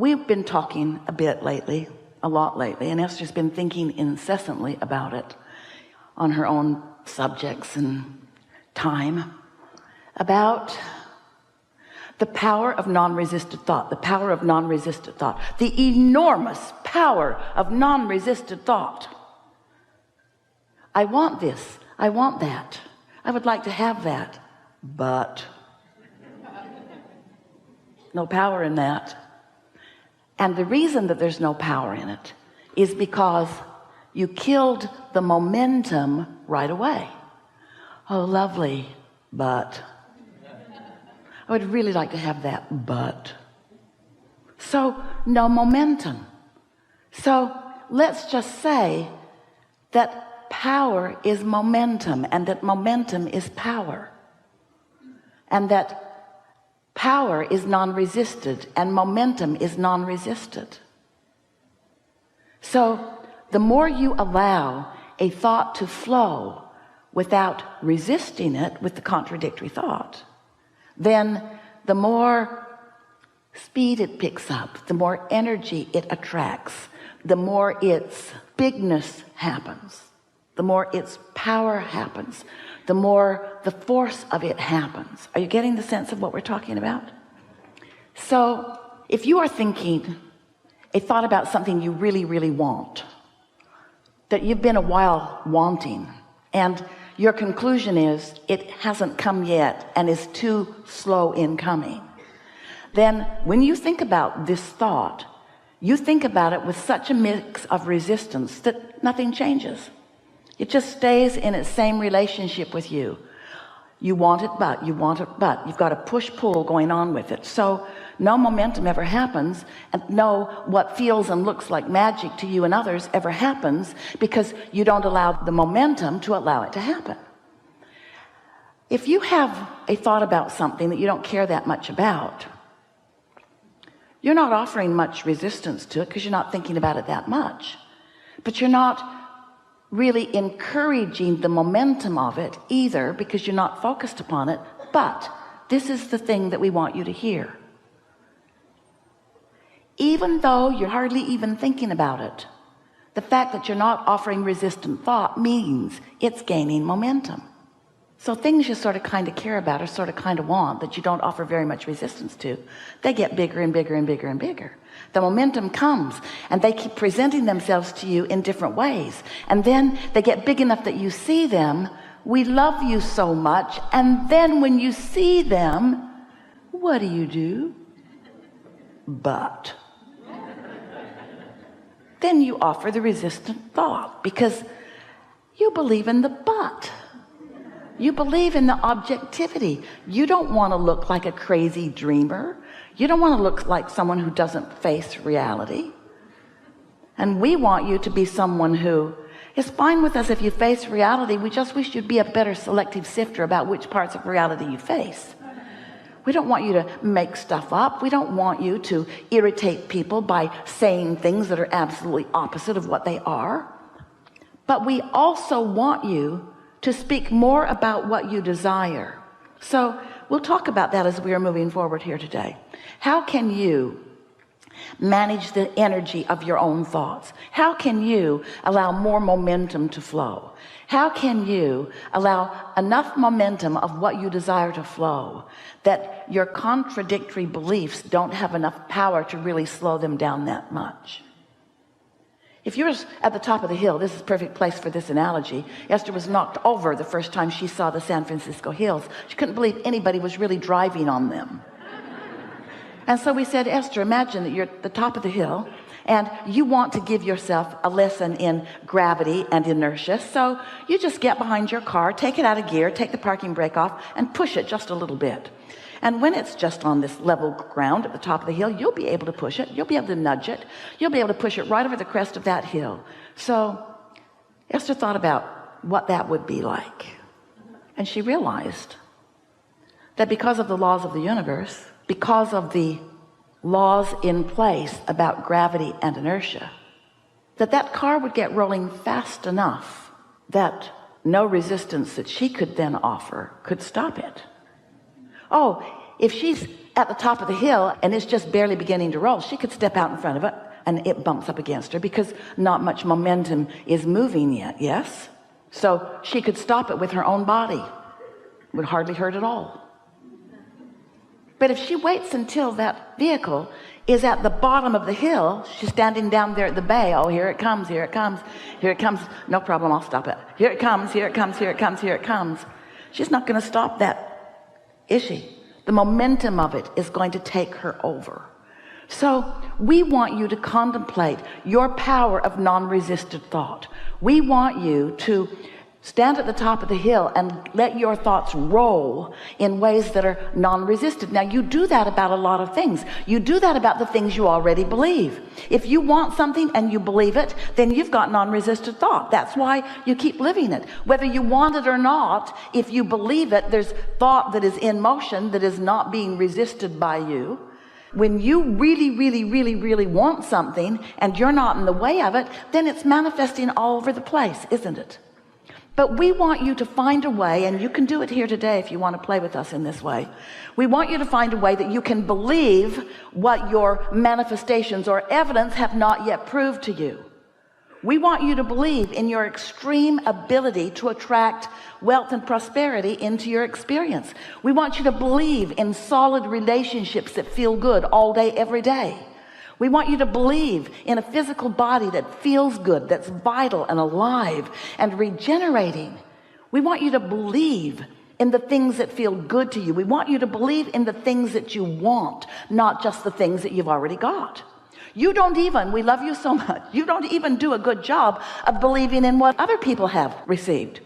we've been talking a bit lately, a lot lately, and Esther's been thinking incessantly about it on her own subjects and time, about the power of non-resisted thought, the power of non-resisted thought, the enormous power of non-resisted thought. I want this, I want that, I would like to have that, but no power in that. And the reason that there's no power in it is because you killed the momentum right away. Oh, lovely, but I would really like to have that, but. So no momentum. So let's just say that power is momentum, and that momentum is power, and that power is non-resisted and momentum is non-resisted. So the more you allow a thought to flow without resisting it with the contradictory thought, then the more speed it picks up, the more energy it attracts, the more its bigness happens, the more its power happens, the more the force of it happens. Are you getting the sense of what we're talking about? So if you are thinking a thought about something you really, really want, that you've been a while wanting, and your conclusion is it hasn't come yet and is too slow in coming, then when you think about this thought, you think about it with such a mix of resistance that nothing changes. It just stays in its same relationship with you. You want it, but you want it, but you've got a push-pull going on with it. So no momentum ever happens, and no what feels and looks like magic to you and others ever happens, because you don't allow the momentum to allow it to happen. If you have a thought about something that you don't care that much about, you're not offering much resistance to it because you're not thinking about it that much, but you're not really encouraging the momentum of it either, because you're not focused upon it. But this is the thing that we want you to hear. Even though you're hardly even thinking about it, the fact that you're not offering resistant thought means it's gaining momentum. So things you sort of kind of care about or sort of kind of want that you don't offer very much resistance to, they get bigger and bigger and bigger and bigger. The momentum comes and they keep presenting themselves to you in different ways, and then they get big enough that you see them. We love you so much, and then when you see them, what do? But then you offer the resistant thought, because you believe in the but. You believe in the objectivity. You don't want to look like a crazy dreamer. You don't want to look like someone who doesn't face reality. And we want you to be someone who is fine with us if you face reality. We just wish you'd be a better selective sifter about which parts of reality you face. We don't want you to make stuff up. We don't want you to irritate people by saying things that are absolutely opposite of what they are. But we also want you to speak more about what you desire. So we'll talk about that as we are moving forward here today. How can you manage the energy of your own thoughts? How can you allow more momentum to flow? How can you allow enough momentum of what you desire to flow that your contradictory beliefs don't have enough power to really slow them down that much? If you're at the top of the hill, this is a perfect place for this analogy. Esther was knocked over the first time she saw the San Francisco hills. She couldn't believe anybody was really driving on them. And so we said, Esther, imagine that you're at the top of the hill and you want to give yourself a lesson in gravity and inertia. So you just get behind your car, take it out of gear, take the parking brake off, and push it just a little bit. And when it's just on this level ground at the top of the hill, you'll be able to push it. You'll be able to nudge it. You'll be able to push it right over the crest of that hill. So Esther thought about what that would be like. And she realized that because of the laws of the universe, because of the laws in place about gravity and inertia, that car would get rolling fast enough that no resistance that she could then offer could stop it. Oh, if she's at the top of the hill and it's just barely beginning to roll, she could step out in front of it and it bumps up against her because not much momentum is moving yet. Yes, so she could stop it with her own body. It would hardly hurt at all. But if she waits until that vehicle is at the bottom of the hill, she's standing down there at the bay. Oh, here it comes, here it comes, here it comes. No problem, I'll stop it. Here it comes, here it comes, here it comes, here it comes. She's not going to stop that, is she? The momentum of it is going to take her over. So we want you to contemplate your power of non-resisted thought. We want you to stand at the top of the hill and let your thoughts roll in ways that are non-resisted. Now you do that about a lot of things. You do that about the things you already believe. If you want something and you believe it, then you've got non-resisted thought. That's why you keep living it. Whether you want it or not, if you believe it, there's thought that is in motion that is not being resisted by you. When you really want something and you're not in the way of it, then it's manifesting all over the place, isn't it? But we want you to find a way, and you can do it here today if you want to play with us in this way. We want you to find a way that you can believe what your manifestations or evidence have not yet proved to you. We want you to believe in your extreme ability to attract wealth and prosperity into your experience. We want you to believe in solid relationships that feel good all day, every day. We want you to believe in a physical body that feels good, that's vital and alive and regenerating. We want you to believe in the things that feel good to you. We want you to believe in the things that you want, not just the things that you've already got. You don't even, we love you so much, you don't even do a good job of believing in what other people have received.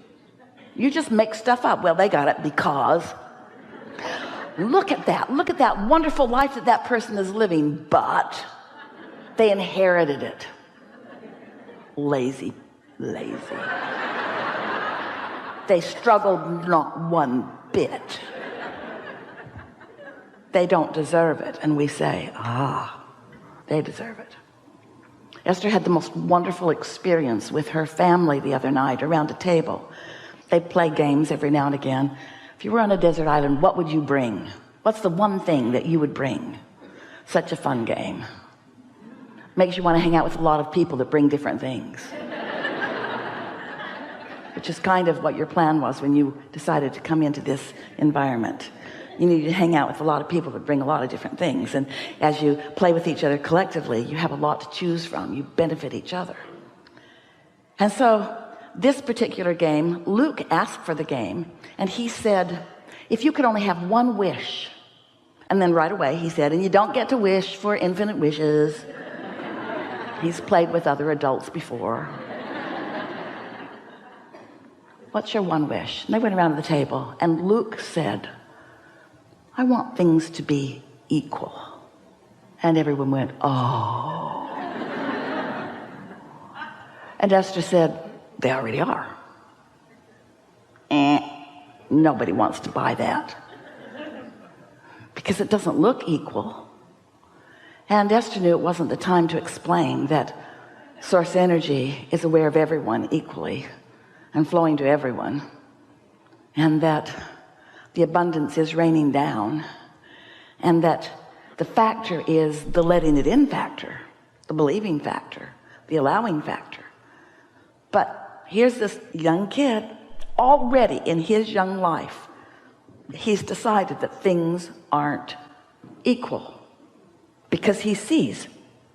You just make stuff up. Well, they got it because look at that wonderful life that that person is living, but they inherited it. Lazy. They struggled not one bit. They don't deserve it. And we say, they deserve it. Esther had the most wonderful experience with her family the other night around a table. They play games every now and again. If you were on a desert island, what would you bring? What's the one thing that you would bring? Such a fun game. Makes you want to hang out with a lot of people that bring different things. Which is kind of what your plan was when you decided to come into this environment. You need to hang out with a lot of people that bring a lot of different things. And as you play with each other collectively, you have a lot to choose from. You benefit each other. And so this particular game, Luke asked for the game. And he said, if you could only have one wish. And then right away he said, and you don't get to wish for infinite wishes. He's played with other adults before. What's your one wish? And they went around to the table. And Luke said, I want things to be equal. And everyone went, oh. And Esther said, they already are. Nobody wants to buy that. Because it doesn't look equal. And Esther knew it wasn't the time to explain that source energy is aware of everyone equally and flowing to everyone. And that the abundance is raining down, and that the factor is the letting it in factor, the believing factor, the allowing factor. But here's this young kid already in his young life. He's decided that things aren't equal because he sees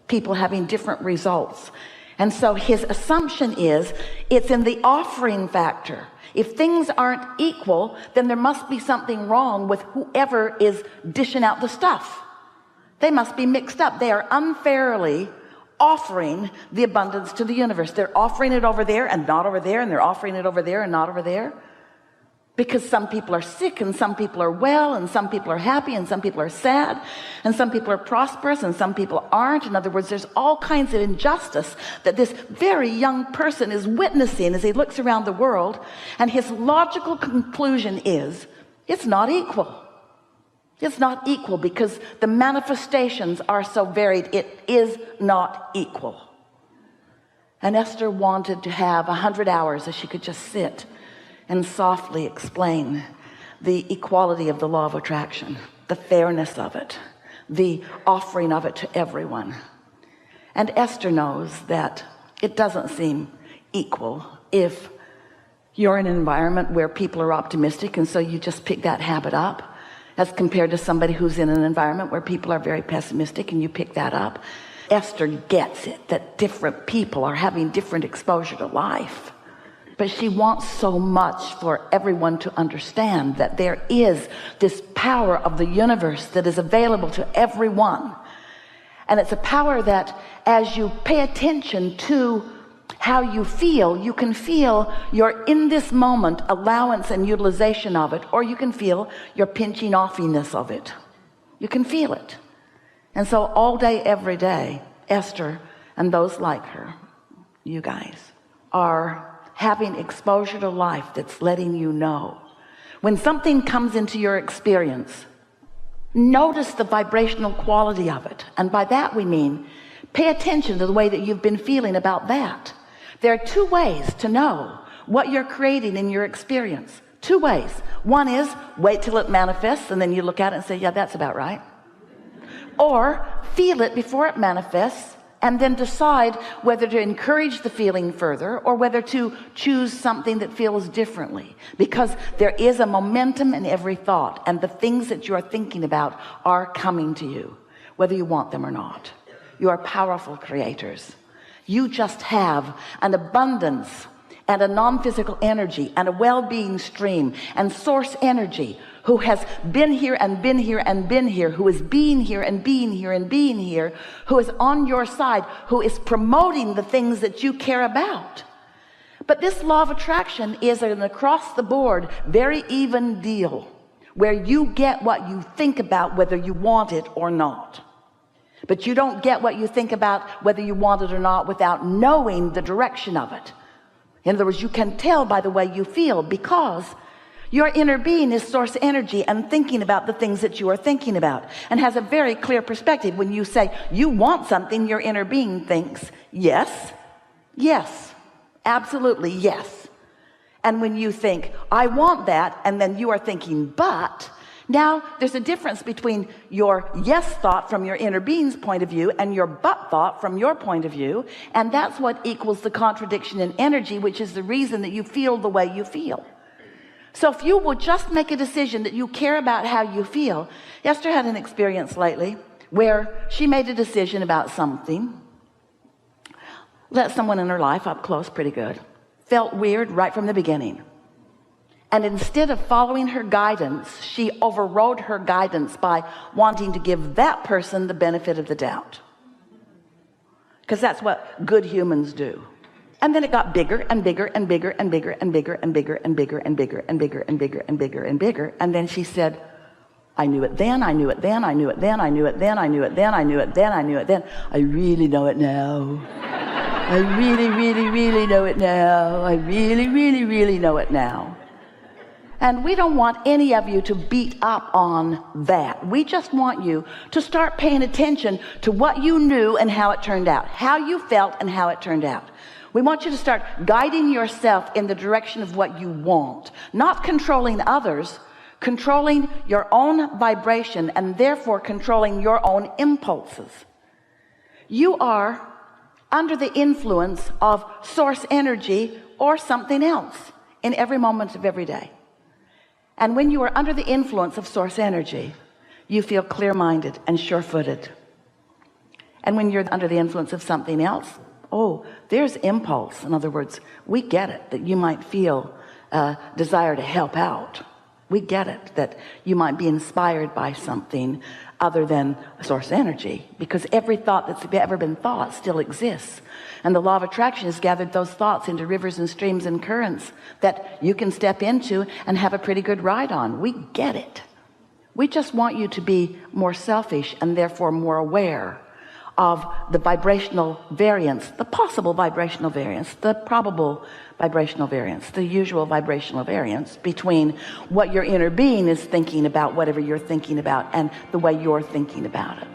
people having different results. And so his assumption is it's in the offering factor. If things aren't equal, then there must be something wrong with whoever is dishing out the stuff. They must be mixed up. They are unfairly offering the abundance to the universe. They're offering it over there and not over there, and they're offering it over there and not over there. Because some people are sick and some people are well and some people are happy and some people are sad and some people are prosperous and some people aren't. In other words, there's all kinds of injustice that this very young person is witnessing as he looks around the world, and his logical conclusion is it's not equal. It's not equal because the manifestations are so varied. It is not equal. And Esther wanted to have 100 hours that she could just sit and softly explain the equality of the law of attraction. the fairness of it, the offering of it to everyone. And Esther knows that it doesn't seem equal if you're in an environment where people are optimistic, and so you just pick that habit up, as compared to somebody who's in an environment where people are very pessimistic and you pick that up. Esther gets it, that different people are having different exposure to life, but she wants so much for everyone to understand that there is this power of the universe that is available to everyone. And it's a power that, as you pay attention to how you feel, you can feel your in this moment allowance and utilization of it, or you can feel your pinching offiness of it. You can feel it. And so all day, every day, Esther and those like her, you guys, are having exposure to life that's letting you know. When something comes into your experience, notice the vibrational quality of it. And by that we mean, pay attention to the way that you've been feeling about that. There are two ways to know what you're creating in your experience. Two ways. One is wait till it manifests and then you look at it and say, yeah, that's about right. Or feel it before it manifests and then decide whether to encourage the feeling further or whether to choose something that feels differently. Because there is a momentum in every thought, and the things that you are thinking about are coming to you, whether you want them or not. You are powerful creators. You just have an abundance and a non-physical energy and a well-being stream and source energy who has been here and been here and been here, who is being here and being here and being here, who is on your side, who is promoting the things that you care about. But this law of attraction is an across the board, very even deal, where you get what you think about whether you want it or not. But you don't get what you think about whether you want it or not without knowing the direction of it. In other words, you can tell by the way you feel, because your inner being is source energy and thinking about the things that you are thinking about, and has a very clear perspective. When you say you want something, your inner being thinks, yes, yes, absolutely yes. And when you think, I want that, and then you are thinking, but... Now, there's a difference between your yes thought from your inner being's point of view and your but thought from your point of view. And that's what equals the contradiction in energy, which is the reason that you feel the way you feel. So if you will just make a decision that you care about how you feel. Esther had an experience lately where she made a decision about something. Let someone in her life up close pretty good. Felt weird right from the beginning. And instead of following her guidance, she overrode her guidance by wanting to give that person the benefit of the doubt. Because that's what good humans do. And then it got bigger and bigger and bigger and bigger and bigger and bigger and bigger and bigger and bigger and bigger and bigger and bigger. And then she said, I knew it then, I knew it then, I knew it then, I knew it then, I knew it then, I knew it then, I knew it then. I really know it now. I really, really, really know it now. I really, really, really know it now. And we don't want any of you to beat up on that. We just want you to start paying attention to what you knew and how it turned out, how you felt and how it turned out. We want you to start guiding yourself in the direction of what you want, not controlling others, controlling your own vibration and therefore controlling your own impulses. You are under the influence of source energy or something else in every moment of every day. And when you are under the influence of source energy, you feel clear-minded and sure-footed. And when you're under the influence of something else, oh, there's impulse. In other words, we get it that you might feel a desire to help out. We get it that you might be inspired by something other than source energy, because every thought that's ever been thought still exists. And the law of attraction has gathered those thoughts into rivers and streams and currents that you can step into and have a pretty good ride on. We get it. We just want you to be more selfish and therefore more aware of the vibrational variance, the possible vibrational variance, the probable vibrational variance, the usual vibrational variance between what your inner being is thinking about, whatever you're thinking about, and the way you're thinking about it.